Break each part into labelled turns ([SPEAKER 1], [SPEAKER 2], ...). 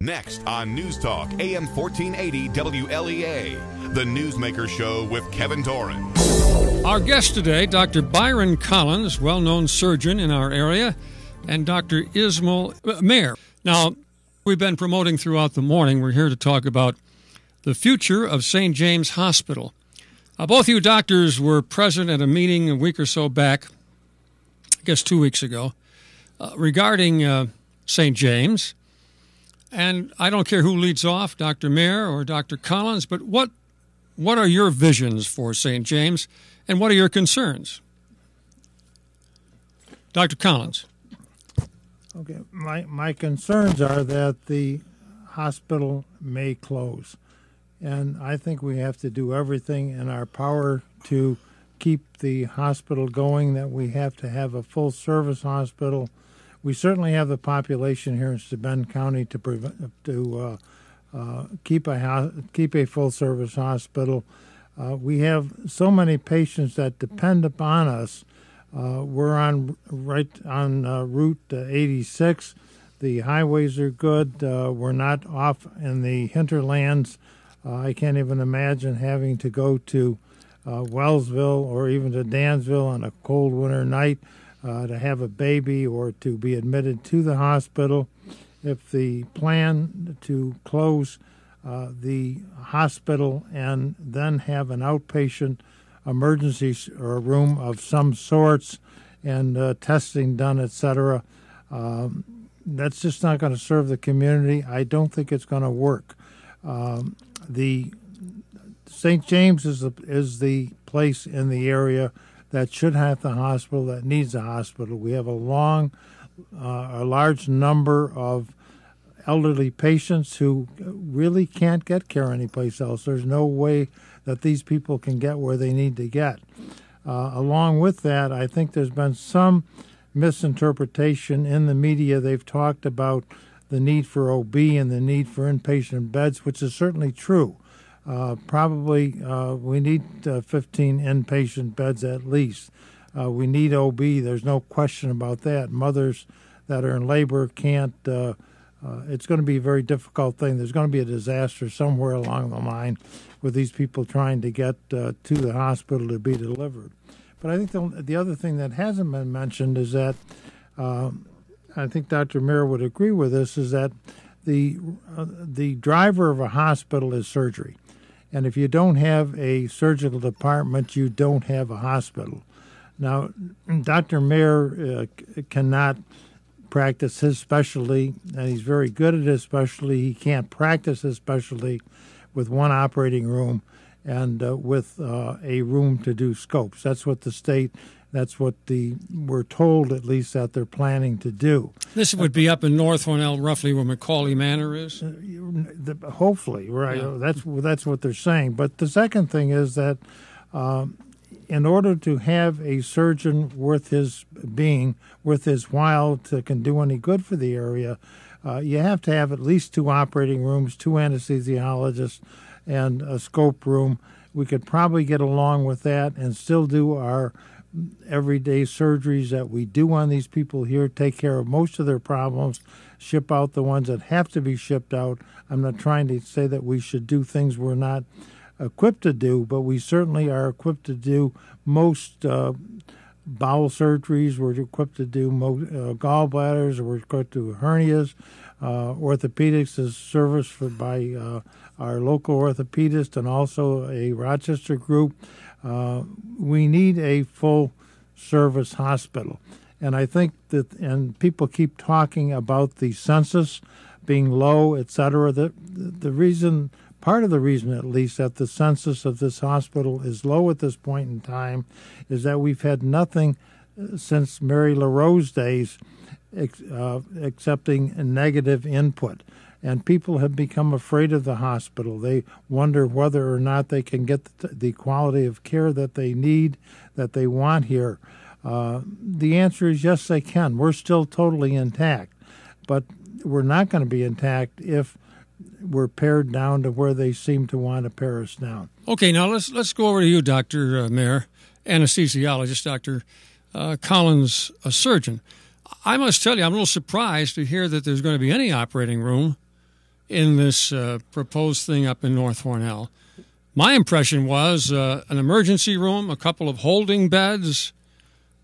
[SPEAKER 1] Next on News Talk, AM 1480 WLEA, the Newsmaker Show with Kevin Doran.
[SPEAKER 2] Our guest today, Dr. Byron Collins, well-known surgeon in our area, and Dr. Ismail Mehr. Now, we've been promoting throughout the morning. We're here to talk about the future of St. James Hospital. Both you doctors were present at a meeting a week or so back, I guess 2 weeks ago, regarding St. James. And I don't care who leads off, Dr. Mehr or Dr. Collins, but what are your visions for St. James, and what are your concerns? Dr. Collins.
[SPEAKER 3] Okay, my concerns are that the hospital may close. And I think we have to do everything in our power to keep the hospital going, that we have to have a full-service hospital. We certainly have the population here in Steuben County to keep a full-service hospital. We have so many patients that depend upon us. We're right on Route 86. The highways are good. We're not off in the hinterlands. I can't even imagine having to go to Wellsville or even to Dansville on a cold winter night to have a baby or to be admitted to the hospital. If the plan to close the hospital and then have an outpatient emergency room of some sorts and testing done, etc., that's just not going to serve the community. I don't think it's going to work. The St. James is the place in the area that should have the hospital, that needs a hospital. We have a large number of elderly patients who really can't get care anyplace else. There's no way that these people can get where they need to get. Along with that, I think there's been some misinterpretation in the media. They've talked about the need for OB and the need for inpatient beds, which is certainly true. Probably we need 15 inpatient beds at least. We need OB. There's no question about that. Mothers that are in labor can't. It's going to be a very difficult thing. There's going to be a disaster somewhere along the line with these people trying to get to the hospital to be delivered. But I think the other thing that hasn't been mentioned is that I think Dr. Mehr would agree with this, is that the driver of a hospital is surgery. And if you don't have a surgical department, you don't have a hospital. Now, Dr. Mehr cannot practice his specialty, and he's very good at his specialty. He can't practice his specialty with one operating room and with a room to do scopes. That's what we're told, at least, that they're planning to do.
[SPEAKER 2] This would be up in North Hornell, roughly where McCauley Manor is?
[SPEAKER 3] Hopefully, right. Yeah. That's what they're saying. But the second thing is that in order to have a surgeon worth his while to can do any good for the area, you have to have at least 2 operating rooms, 2 anesthesiologists, and a scope room. We could probably get along with that and still do our everyday surgeries that we do on these people here, take care of most of their problems, ship out the ones that have to be shipped out. I'm not trying to say that we should do things we're not equipped to do, but we certainly are equipped to do most bowel surgeries. We're equipped to do gallbladders, or we're equipped to hernias. Orthopedics is serviced by our local orthopedist and also a Rochester group. We need a full-service hospital. And I think that, and people keep talking about the census being low, et cetera. The reason, part of the reason at least, that the census of this hospital is low at this point in time is that we've had nothing since Mary LaRose days accepting negative input. And people have become afraid of the hospital. They wonder whether or not they can get the quality of care that they need, that they want here. The answer is yes, they can. We're still totally intact. But we're not going to be intact if we're pared down to where they seem to want to pare us down.
[SPEAKER 2] Okay, now let's go over to you, Dr. Mehr, anesthesiologist, Dr. Collins, a surgeon. I must tell you, I'm a little surprised to hear that there's going to be any operating room in this proposed thing up in North Hornell. My impression was an emergency room, a couple of holding beds,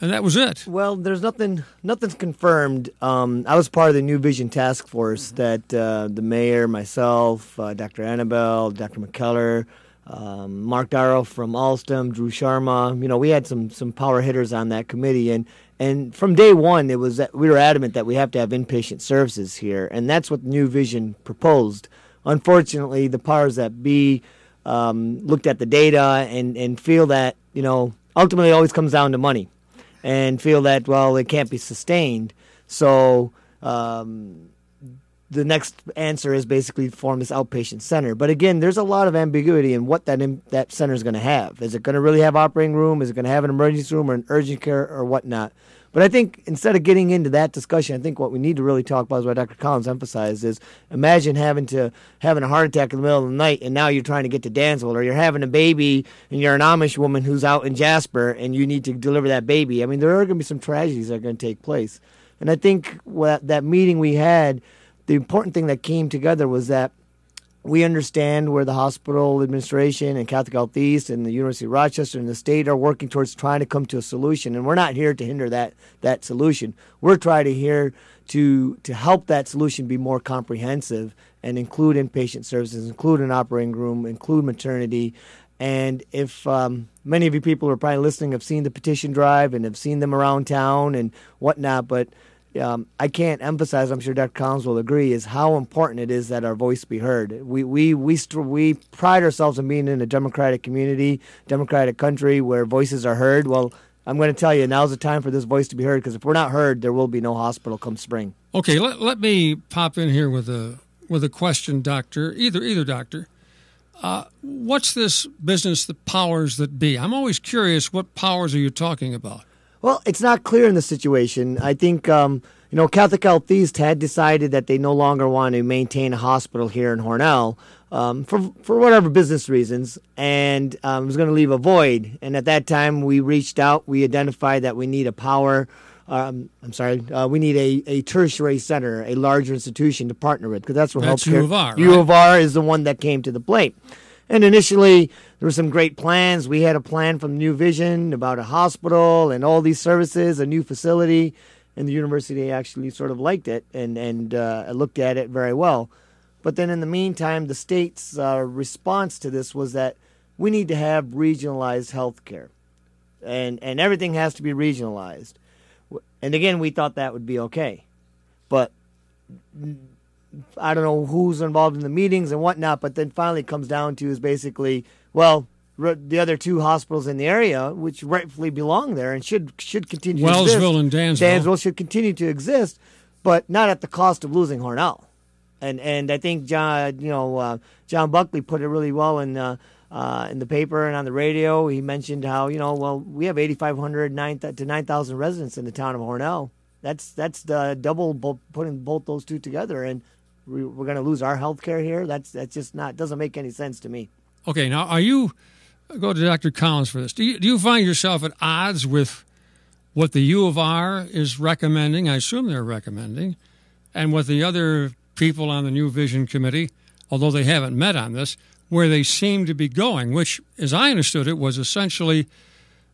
[SPEAKER 2] and that was it.
[SPEAKER 4] Well, there's nothing's confirmed. I was part of the New Vision Task Force that the mayor, myself, Dr. Annabelle, Dr. McKellar, Mark Darrow from Alstom, Drew Sharma. We had some power hitters on that committee, and from day one, it was that we were adamant that we have to have inpatient services here, and that's what New Vision proposed. Unfortunately, the powers that be looked at the data and feel that ultimately it always comes down to money. And feel that, well, it can't be sustained. So the next answer is basically form this outpatient center. But again, there's a lot of ambiguity in what that center is going to have. Is it going to really have operating room? Is it going to have an emergency room or an urgent care or whatnot? But I think instead of getting into that discussion, I think what we need to really talk about is what Dr. Collins emphasized is imagine having a heart attack in the middle of the night and now you're trying to get to Dansville, or you're having a baby and you're an Amish woman who's out in Jasper and you need to deliver that baby. I mean, there are going to be some tragedies that are going to take place. And I think that meeting we had, the important thing that came together was that we understand where the hospital administration and Catholic Health East and the University of Rochester and the state are working towards trying to come to a solution. And we're not here to hinder that solution. We're trying to help that solution be more comprehensive and include inpatient services, include an operating room, include maternity. And if many of you people who are probably listening have seen the petition drive and have seen them around town and whatnot, but I can't emphasize, I'm sure Dr. Collins will agree, is how important it is that our voice be heard. We pride ourselves on being in a democratic community, democratic country where voices are heard. Well, I'm going to tell you, now's the time for this voice to be heard, because if we're not heard, there will be no hospital come spring.
[SPEAKER 2] Okay, let me pop in here with a question, Doctor. Either doctor. What's this business, the powers that be? I'm always curious, what powers are you talking about?
[SPEAKER 4] Well, it's not clear in the situation. I think, Catholic Health East had decided that they no longer want to maintain a hospital here in Hornell for whatever business reasons, and was going to leave a void. And at that time, we reached out. We identified that we need we need a tertiary center, a larger institution to partner with, because that's where
[SPEAKER 2] that's
[SPEAKER 4] healthcare.
[SPEAKER 2] U of R, right?
[SPEAKER 4] U of R is the one that came to the plate. And initially, there were some great plans. We had a plan from New Vision about a hospital and all these services, a new facility, and the university actually sort of liked it and looked at it very well. But then in the meantime, the state's response to this was that we need to have regionalized health care, and everything has to be regionalized. And again, we thought that would be okay. But I don't know who's involved in the meetings and whatnot, but then finally it comes down to is basically, well, the other two hospitals in the area, which rightfully belong there and should continue to exist.
[SPEAKER 2] Wellsville and Dansville.
[SPEAKER 4] Dansville should continue to exist, but not at the cost of losing Hornell. And I think John Buckley put it really well in the paper and on the radio. He mentioned how, we have 8,500 to 9,000 residents in the town of Hornell. That's the double putting both those two together, and we're going to lose our health care here. That's just not, doesn't make any sense to me.
[SPEAKER 2] Okay, now go to Dr. Collins for this. Do you find yourself at odds with what the U of R is recommending? I assume they're recommending, and what the other people on the New Vision Committee, although they haven't met on this, where they seem to be going, which, as I understood it, was essentially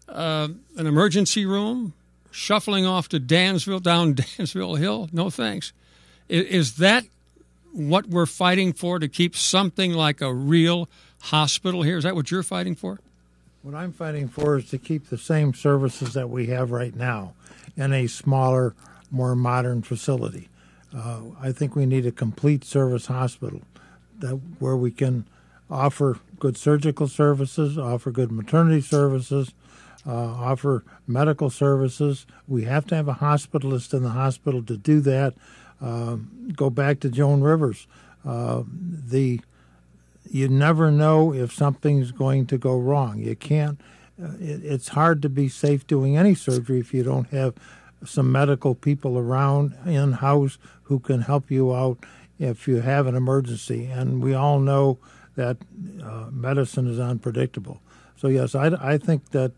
[SPEAKER 2] an emergency room, shuffling off to down Dansville Hill? No thanks. Is that what we're fighting for, to keep something like a real hospital here? Is that what you're fighting for?
[SPEAKER 3] What I'm fighting for is to keep the same services that we have right now in a smaller, more modern facility. I think we need a complete service hospital where we can offer good surgical services, offer good maternity services, offer medical services. We have to have a hospitalist in the hospital to do that. Go back to Joan Rivers. You never know if something's going to go wrong. You can't. It's hard to be safe doing any surgery if you don't have some medical people around in-house who can help you out if you have an emergency. And we all know that medicine is unpredictable. So, yes, I think that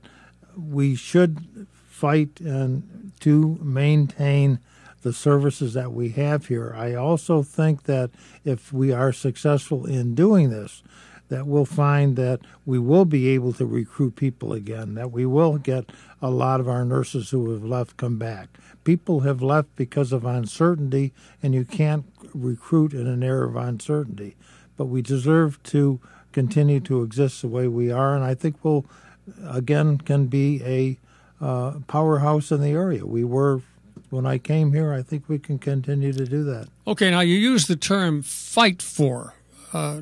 [SPEAKER 3] we should fight to maintain the services that we have here. I also think that if we are successful in doing this, that we'll find that we will be able to recruit people again, that we will get a lot of our nurses who have left come back. People have left because of uncertainty, and you can't recruit in an era of uncertainty. But we deserve to continue to exist the way we are, and I think we'll, again, can be a powerhouse in the area. We were when I came here. I think we can continue to do that.
[SPEAKER 2] Okay, now you use the term fight for.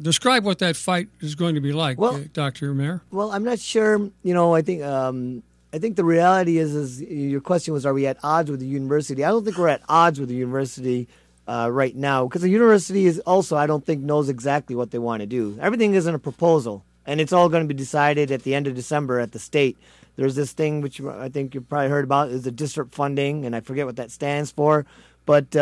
[SPEAKER 2] Describe what that fight is going to be like, Dr. Mehr.
[SPEAKER 4] Well, I'm not sure. I think the reality is your question was, are we at odds with the university? I don't think we're at odds with the university right now, because the university is also, I don't think, knows exactly what they want to do. Everything is in a proposal, and it's all going to be decided at the end of December at the state. There's this thing which I think you've probably heard about, is the district funding, and I forget what that stands for, but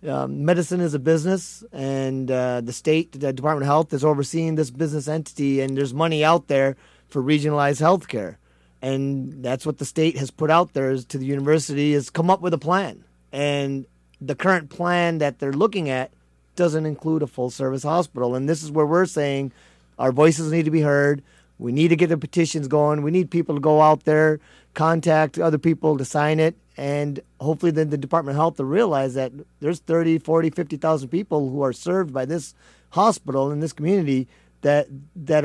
[SPEAKER 4] medicine is a business, and the state, the Department of Health, is overseeing this business entity, and there's money out there for regionalized health care. And that's what the state has put out there to the university, is come up with a plan. And the current plan that they're looking at doesn't include a full-service hospital. And this is where we're saying our voices need to be heard. We need to get the petitions going. We need people to go out there, contact other people to sign it, and hopefully then the Department of Health will realize that there's 30, 40, 50,000 people who are served by this hospital in this community that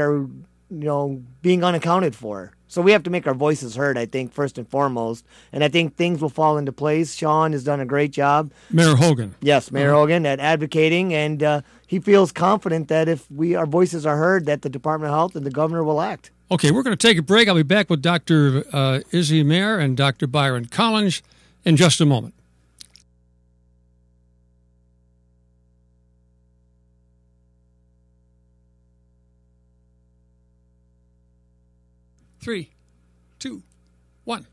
[SPEAKER 4] are being unaccounted for. So we have to make our voices heard, I think, first and foremost. And I think things will fall into place. Sean has done a great job.
[SPEAKER 2] Mayor Hogan.
[SPEAKER 4] Yes, Mayor Hogan, at advocating. And he feels confident that if our voices are heard, that the Department of Health and the governor will act.
[SPEAKER 2] Okay, we're going to take a break. I'll be back with Dr. Izzy Mehr and Dr. Byron Collins in just a moment. Three, two, one.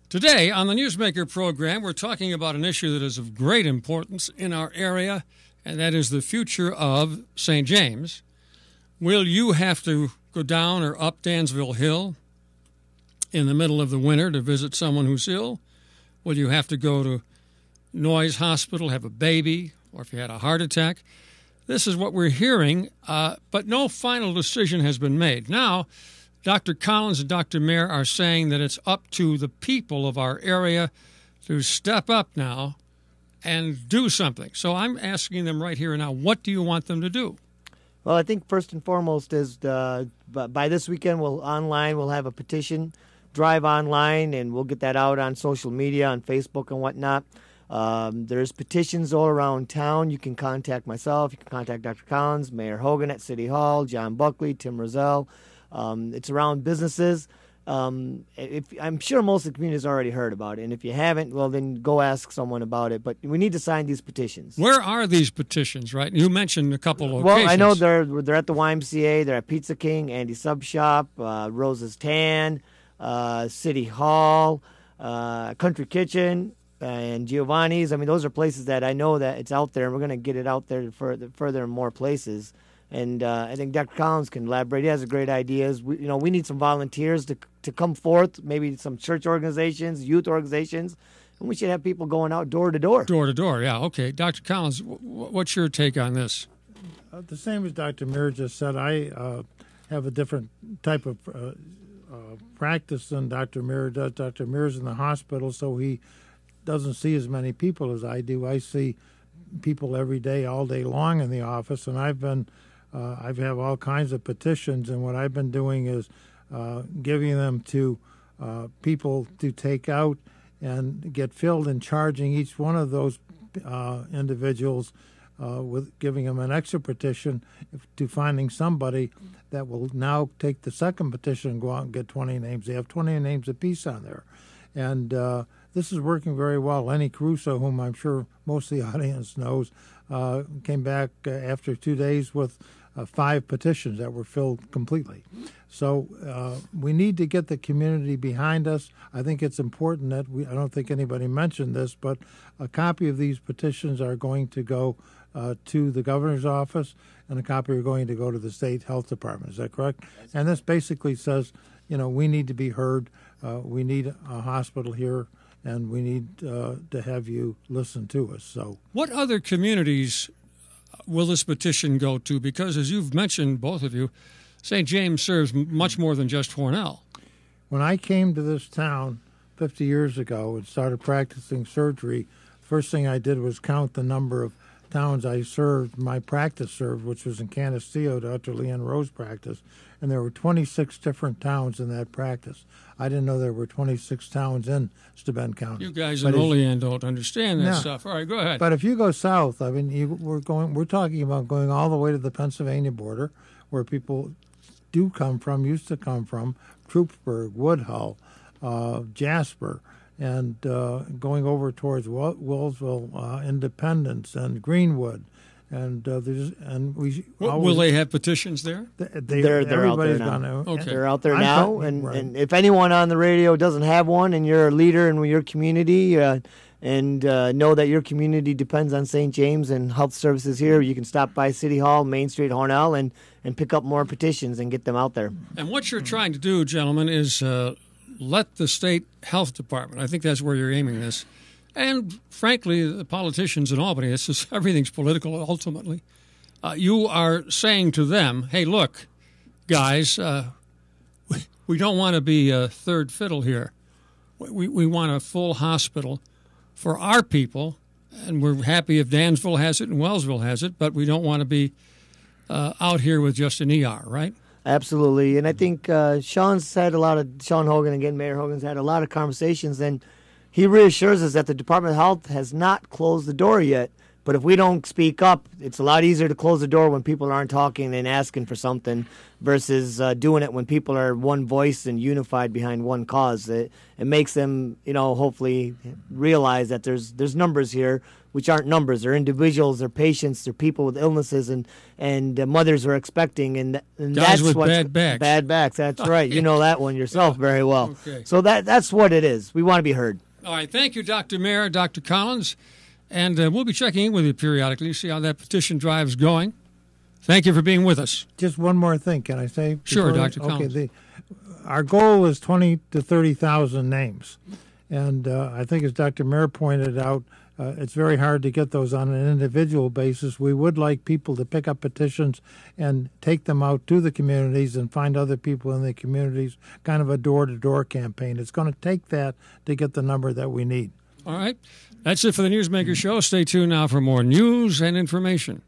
[SPEAKER 2] Today on the Newsmaker program, we're talking about an issue that is of great importance in our area, and that is the future of St. James. Will you have to go down or up Dansville Hill in the middle of the winter to visit someone who's ill? Will you have to go to Noyes Hospital, have a baby, or if you had a heart attack? This is what we're hearing, but no final decision has been made. Now, Dr. Collins and Dr. Mehr are saying that it's up to the people of our area to step up now and do something. So I'm asking them right here and now, what do you want them to do?
[SPEAKER 4] Well, I think first and foremost is by this weekend we'll have a petition drive online, and we'll get that out on social media, on Facebook and whatnot. There's petitions all around town. You can contact myself. You can contact Dr. Collins, Mayor Hogan at City Hall, John Buckley, Tim Rozelle. It's around businesses. I'm sure most of the community has already heard about it, and if you haven't, well, then go ask someone about it. But we need to sign these petitions.
[SPEAKER 2] Where are these petitions, right? You mentioned a couple of
[SPEAKER 4] Well,
[SPEAKER 2] locations.
[SPEAKER 4] I know they're at the YMCA, they're at Pizza King, Andy's Sub Shop, Rose's Tan, City Hall, Country Kitchen, and Giovanni's. I mean, those are places that I know that it's out there, and we're going to get it out there further in more places. And I think Dr. Collins can elaborate. He has great ideas. We need some volunteers to come forth, maybe some church organizations, youth organizations, and we should have people going out door to door.
[SPEAKER 2] Door to door, yeah. Okay. Dr. Collins, what's your take on this?
[SPEAKER 3] The same as Dr. Mehr just said. I have a different type of practice than Dr. Mehr does. Dr. Mehr's in the hospital, so he doesn't see as many people as I do. I see people every day, all day long in the office, and I've have all kinds of petitions, and what I've been doing is giving them to people to take out and get filled, and charging each one of those individuals with giving them an extra petition to finding somebody that will now take the second petition and go out and get 20 names. They have 20 names apiece on there. And this is working very well. Lenny Caruso, whom I'm sure most of the audience knows, came back after 2 days with 5 petitions that were filled completely. So we need to get the community behind us. I think it's important that I don't think anybody mentioned this, but a copy of these petitions are going to go to the governor's office, and a copy are going to go to the state health department. Is that correct? That's and this basically says, we need to be heard. We need a hospital here and we need to have you listen to us. So,
[SPEAKER 2] what other communities will this petition go to? Because as you've mentioned, both of you, St. James serves much more than just Hornell.
[SPEAKER 3] When I came to this town 50 years ago and started practicing surgery, the first thing I did was count the number of towns I served, my practice served, which was in Canisteo, Dr. Leanne Rose practice, and there were 26 different towns in that practice. I didn't know there were 26 towns in Steuben County.
[SPEAKER 2] You guys in Olean don't understand that stuff. All right, go ahead.
[SPEAKER 3] But if you go south, I mean, we're talking about going all the way to the Pennsylvania border, where people used to come from, Troopsburg, Woodhull, Jasper, and going over towards Willsville, Independence, and Greenwood, and
[SPEAKER 2] will they have petitions there?
[SPEAKER 4] They're out there now.
[SPEAKER 2] Okay.
[SPEAKER 4] They're out there now, and if anyone on the radio doesn't have one, and you're a leader in your community, and know that your community depends on St. James and health services here, you can stop by City Hall, Main Street, Hornell, and pick up more petitions and get them out there.
[SPEAKER 2] And what you're trying to do, gentlemen, is let the state health department, I think that's where you're aiming this, and frankly, the politicians in Albany, everything's political ultimately. You are saying to them, hey, look, guys, we don't want to be a third fiddle here. We want a full hospital for our people, and we're happy if Dansville has it and Wellsville has it, but we don't want to be out here with just an ER, right?
[SPEAKER 4] Absolutely, and I think Sean Hogan, again, Mayor Hogan's had a lot of conversations, and he reassures us that the Department of Health has not closed the door yet. But if we don't speak up, it's a lot easier to close the door when people aren't talking and asking for something versus doing it when people are one voice and unified behind one cause. It makes them, hopefully realize that there's numbers here, which aren't numbers. They're individuals, they're patients, they're people with illnesses, and mothers are expecting. And
[SPEAKER 2] guys
[SPEAKER 4] that's
[SPEAKER 2] with
[SPEAKER 4] what's
[SPEAKER 2] bad backs.
[SPEAKER 4] Bad backs, that's right. You know that one yourself very well.
[SPEAKER 2] Okay.
[SPEAKER 4] So that's what it is. We want to be heard.
[SPEAKER 2] All right, thank you, Dr. Mehr, Dr. Collins. And we'll be checking in with you periodically, see how that petition drive's going. Thank you for being with us.
[SPEAKER 3] Just one more thing, can I say?
[SPEAKER 2] Sure, Dr. Collins.
[SPEAKER 3] Okay, our goal is 20 to 30,000 names. And I think as Dr. Mehr pointed out, it's very hard to get those on an individual basis. We would like people to pick up petitions and take them out to the communities and find other people in the communities, kind of a door-to-door campaign. It's going to take that to get the number that we need.
[SPEAKER 2] All right. That's it for the Newsmaker Show. Stay tuned now for more news and information.